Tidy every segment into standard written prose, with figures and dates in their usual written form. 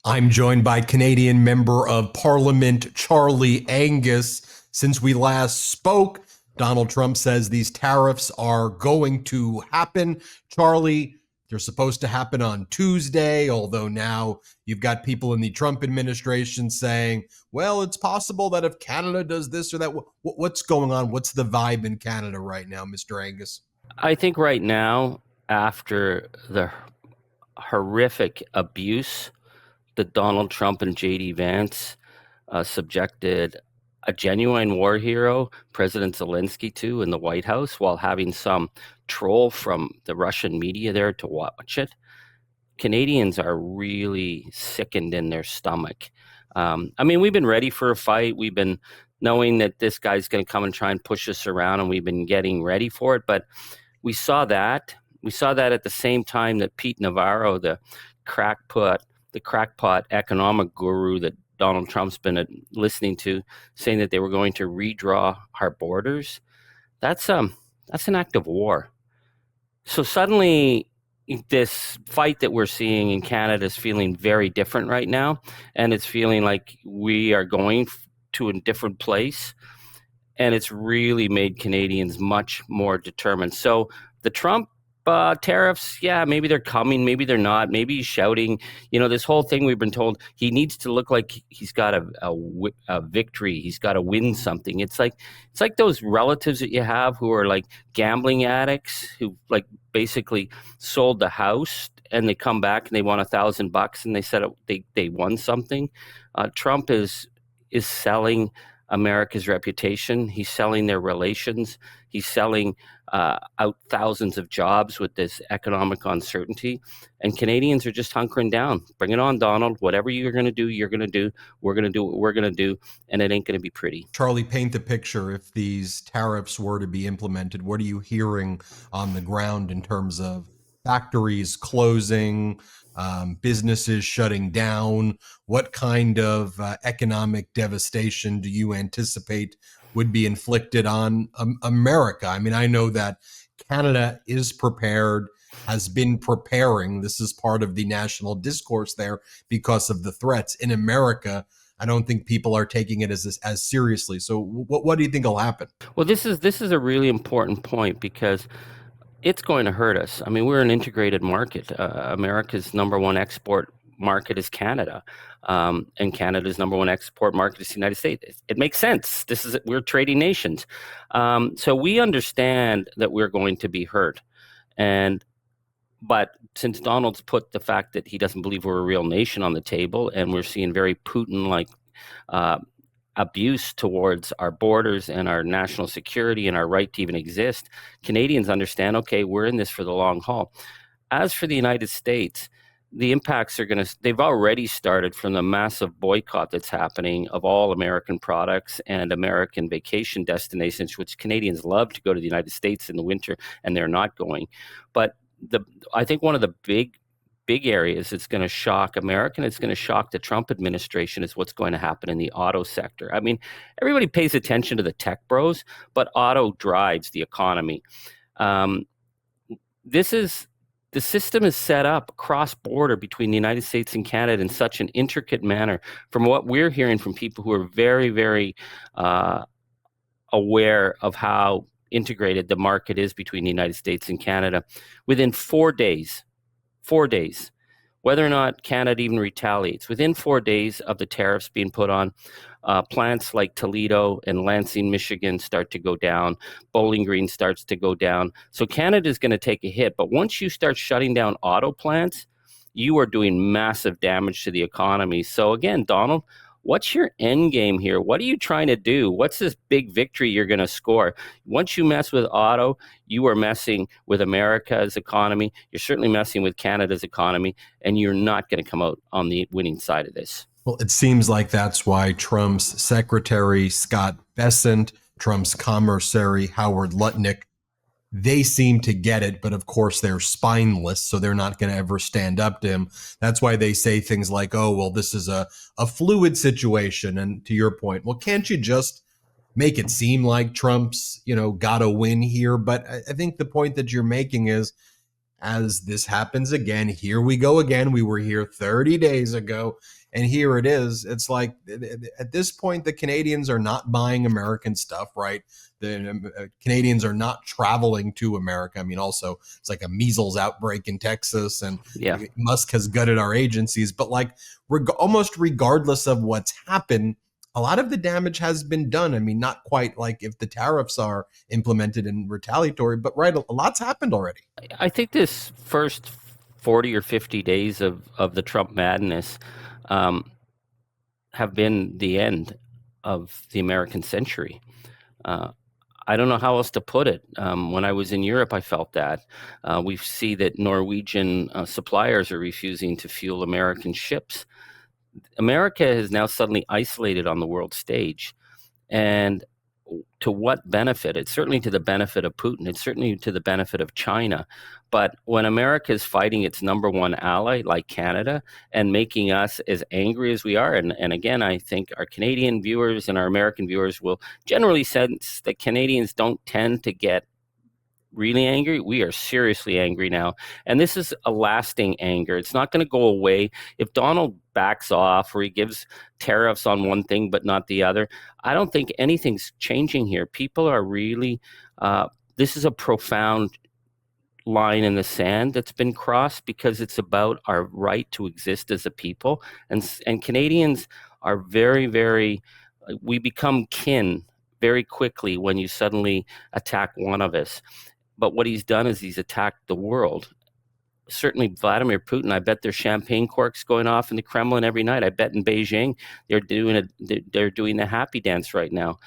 I'm joined by Canadian Member of Parliament Charlie Angus. Since we last spoke, Donald Trump says these tariffs are going to happen. Charlie, they're supposed to happen on Tuesday, although now you've got people in the Trump administration saying, well, it's possible that if Canada does this or that, what's going on? What's the vibe in Canada right now, Mr. Angus? I think right now, after the horrific abuse that Donald Trump and J.D. Vance subjected a genuine war hero, President Zelensky, to in the White House while having some troll from the Russian media there to watch it, Canadians are really sickened in their stomach. We've been ready for a fight. We've been knowing that this guy's going to come and try and push us around, and we've been getting ready for it. But we saw that. We saw that at the same time that Pete Navarro, the crackpot economic guru that Donald Trump's been listening to, saying that they were going to redraw our borders. That's an act of war. So suddenly, this fight that we're seeing in Canada is feeling very different right now, and it's feeling like we are going to a different place, and it's really made Canadians much more determined. So the Trump tariffs, yeah, maybe they're coming, maybe they're not, maybe he's shouting. This whole thing we've been told he needs to look like he's got a victory, he's got to win something. It's like those relatives that you have who are like gambling addicts who like basically sold the house and they come back and they want $1,000 and they said they won something. Trump is selling America's reputation. He's selling their relations. He's selling out thousands of jobs with this economic uncertainty. And Canadians are just hunkering down. Bring it on, Donald. Whatever you're going to do, you're going to do. We're going to do what we're going to do. And it ain't going to be pretty. Charlie, paint the picture. If these tariffs were to be implemented, what are you hearing on the ground in terms of factories closing, businesses shutting down? What kind of economic devastation do you anticipate would be inflicted on America? I mean, I know that Canada is prepared, has been preparing. This is part of the national discourse there because of the threats. In America, I don't think people are taking it as seriously. So what do you think will happen? Well, this is a really important point because it's going to hurt us. I mean, we're an integrated market. America's number one export market is Canada, and Canada's number one export market is the United States. It makes sense. We're trading nations, so we understand that we're going to be hurt. But since Donald's put the fact that he doesn't believe we're a real nation on the table, and we're seeing very Putin-like abuse towards our borders and our national security and our right to even exist, Canadians understand, okay, we're in this for the long haul. As for the United States, the impacts they've already started from the massive boycott that's happening of all American products and American vacation destinations, which Canadians love to go to the United States in the winter, and they're not going. But I think one of the big areas that's going to shock America, and it's going to shock the Trump administration, is what's going to happen in the auto sector. I mean, everybody pays attention to the tech bros, but auto drives the economy. The system is set up cross-border between the United States and Canada in such an intricate manner. From what we're hearing from people who are very, very aware of how integrated the market is between the United States and Canada, within 4 days, whether or not Canada even retaliates, within 4 days of the tariffs being put on, plants like Toledo and Lansing, Michigan start to go down. Bowling Green starts to go down. So Canada is going to take a hit. But once you start shutting down auto plants, you are doing massive damage to the economy. So again, Donald, what's your end game here? What are you trying to do? What's this big victory you're going to score? Once you mess with auto, you are messing with America's economy. You're certainly messing with Canada's economy, and you're not going to come out on the winning side of this. Well, it seems like that's why Trump's secretary, Scott Bessent, Trump's commissary, Howard Lutnick, they seem to get it, but of course they're spineless, so they're not going to ever stand up to him. That's why they say things like, oh, well, this is a fluid situation. And to your point, well, can't you just make it seem like Trump's, got to win here? But I think the point that you're making is, as this happens again. Here we go again. We were here 30 days ago, and here it is. It's like at this point, the Canadians are not buying American stuff, right? The Canadians are not traveling to America. I mean, also, it's like a measles outbreak in Texas, and Yeah. Musk has gutted our agencies. But like, almost regardless of what's happened, a lot of the damage has been done. I mean, not quite like if the tariffs are implemented and retaliatory, but right, a lot's happened already. I think this first 40 or 50 days of the Trump madness have been the end of the American century. I don't know how else to put it. When I was in Europe, I felt that. We see that Norwegian suppliers are refusing to fuel American ships. America is now suddenly isolated on the world stage. And to what benefit? It's certainly to the benefit of Putin. It's certainly to the benefit of China. But when America is fighting its number one ally, like Canada, and making us as angry as we are, and again, I think our Canadian viewers and our American viewers will generally sense that Canadians don't tend to get really angry. We are seriously angry now. And this is a lasting anger. It's not going to go away. If Donald backs off or he gives tariffs on one thing but not the other, I don't think anything's changing here. People are really, this is a profound line in the sand that's been crossed because it's about our right to exist as a people. And Canadians are very, very, we become kin very quickly when you suddenly attack one of us. But what he's done is he's attacked the world. Certainly Vladimir Putin, I bet there's champagne corks going off in the Kremlin every night. I bet in Beijing they're doing the happy dance right now.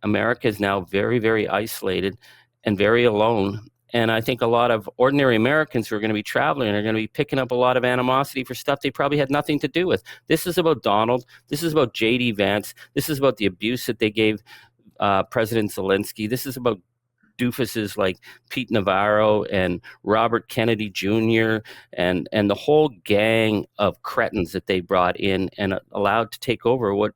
America is now very, very isolated and very alone. And I think a lot of ordinary Americans who are going to be traveling are going to be picking up a lot of animosity for stuff they probably had nothing to do with. This is about Donald. This is about J.D. Vance. This is about the abuse that they gave President Zelensky. This is about doofuses like Pete Navarro and Robert Kennedy Jr. and the whole gang of cretins that they brought in and allowed to take over what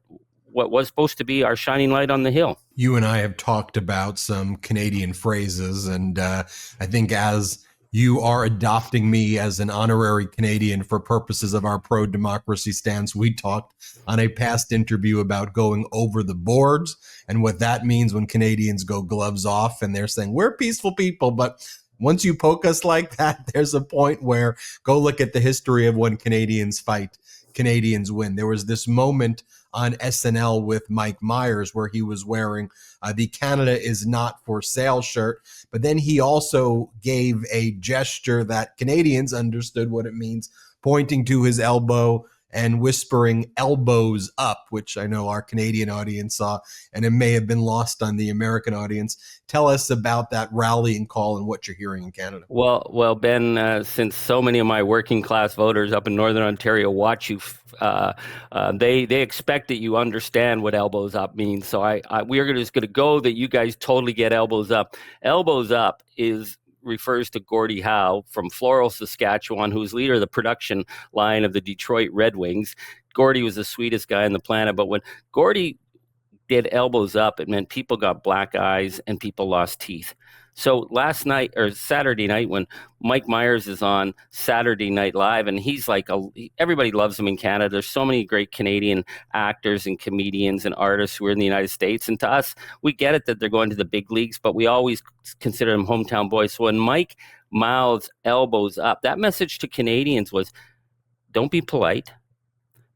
was supposed to be our shining light on the hill. You and I have talked about some Canadian phrases, and I think as you are adopting me as an honorary Canadian for purposes of our pro-democracy stance, we talked on a past interview about going over the boards and what that means when Canadians go gloves off and they're saying, we're peaceful people, but once you poke us like that, there's a point where go look at the history of when Canadians fight, Canadians win. There was this moment on SNL with Mike Myers where he was wearing the Canada is not for sale shirt, but then he also gave a gesture that Canadians understood what it means, pointing to his elbow and whispering elbows up, which I know our Canadian audience saw, and it may have been lost on the American audience. Tell us about that rallying call and what you're hearing in Canada. Well, Ben, since so many of my working class voters up in Northern Ontario watch you, they expect that you understand what elbows up means. So we are just going to go that you guys totally get elbows up. Elbows up refers to Gordie Howe from Floral, Saskatchewan, who's leader of the production line of the Detroit Red Wings. Gordie was the sweetest guy on the planet, but when Gordie did elbows up, it meant people got black eyes and people lost teeth. So last night or Saturday night when Mike Myers is on Saturday Night Live, and he's like, everybody loves him in Canada. There's so many great Canadian actors and comedians and artists who are in the United States. And to us, we get it that they're going to the big leagues, but we always consider them hometown boys. So when Mike mouths elbows up, that message to Canadians was, don't be polite.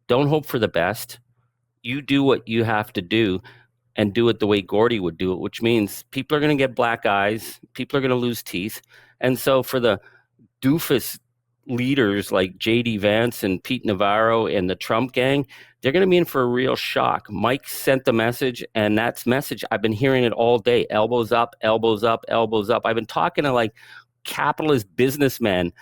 Don't hope for the best. You do what you have to do. And do it the way Gordie would do it, which means people are going to get black eyes, people are going to lose teeth. And so for the doofus leaders like J.D. Vance and Pete Navarro and the Trump gang, they're going to be in for a real shock. Mike sent the message, and that's message, I've been hearing it all day. Elbows up, elbows up, elbows up. I've been talking to like capitalist businessmen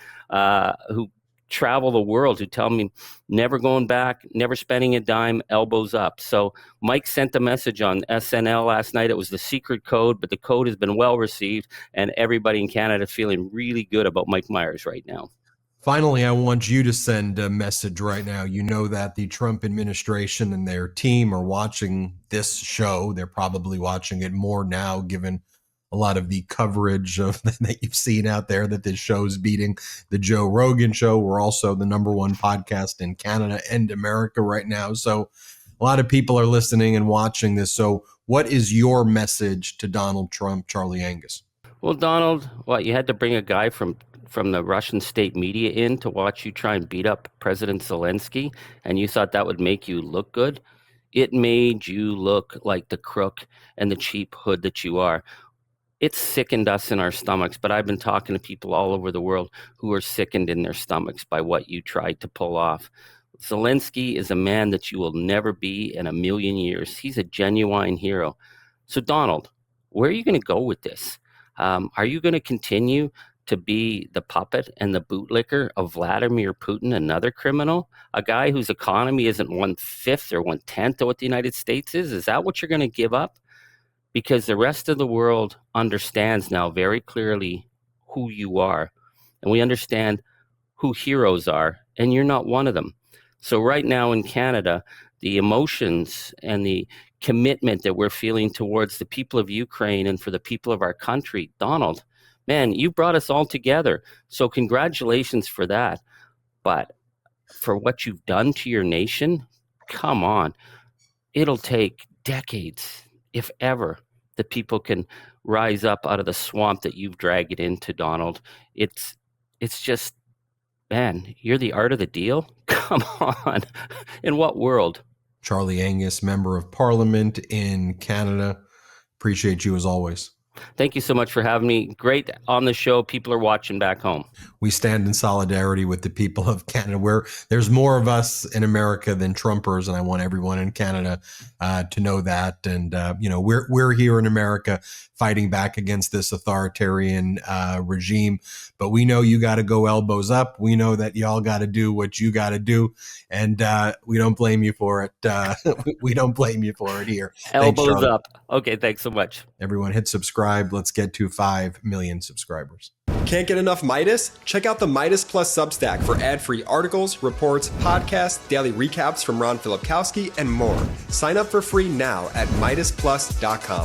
who travel the world who tell me never going back, never spending a dime, elbows up. So Mike sent the message on SNL last night. It was the secret code, but the code has been well received, and everybody in Canada is feeling really good about Mike Myers right now. Finally, I want you to send a message right now. You know that the Trump administration and their team are watching this show. They're probably watching it more now, given a lot of the coverage of that you've seen out there that this show's beating the Joe Rogan show. We're also the number one podcast in Canada and America right now. So a lot of people are listening and watching this. So what is your message to Donald Trump, Charlie Angus? Well, Donald, you had to bring a guy from the Russian state media in to watch you try and beat up President Zelensky, and you thought that would make you look good? It made you look like the crook and the cheap hood that you are. It's sickened us in our stomachs, but I've been talking to people all over the world who are sickened in their stomachs by what you tried to pull off. Zelensky is a man that you will never be in a million years. He's a genuine hero. So, Donald, where are you going to go with this? Are you going to continue to be the puppet and the bootlicker of Vladimir Putin, another criminal, a guy whose economy isn't 1/5 or 1/10 of what the United States is? Is that what you're going to give up? Because the rest of the world understands now very clearly who you are, and we understand who heroes are, and you're not one of them. So right now in Canada, the emotions and the commitment that we're feeling towards the people of Ukraine and for the people of our country, Donald, man, you brought us all together. So congratulations for that. But for what you've done to your nation, come on. It'll take decades, if ever, that people can rise up out of the swamp that you've dragged it into, Donald. It's just, man, you're the art of the deal? Come on. In what world? Charlie Angus, Member of Parliament in Canada. Appreciate you as always. Thank you so much for having me. Great on the show. People are watching back home. We stand in solidarity with the people of Canada, where there's more of us in America than Trumpers, and I want everyone in Canada to know that. And we're here in America fighting back against this authoritarian regime, but we know you got to go elbows up. We know that y'all got to do what you got to do, and we don't blame you for it. We don't blame you for it here. Elbows up. Okay, thanks so much. Everyone hit subscribe. Let's get to 5 million subscribers. Can't get enough Meidas? Check out the Meidas Plus Substack for ad-free articles, reports, podcasts, daily recaps from Ron Filipkowski, and more. Sign up for free now at MeidasPlus.com.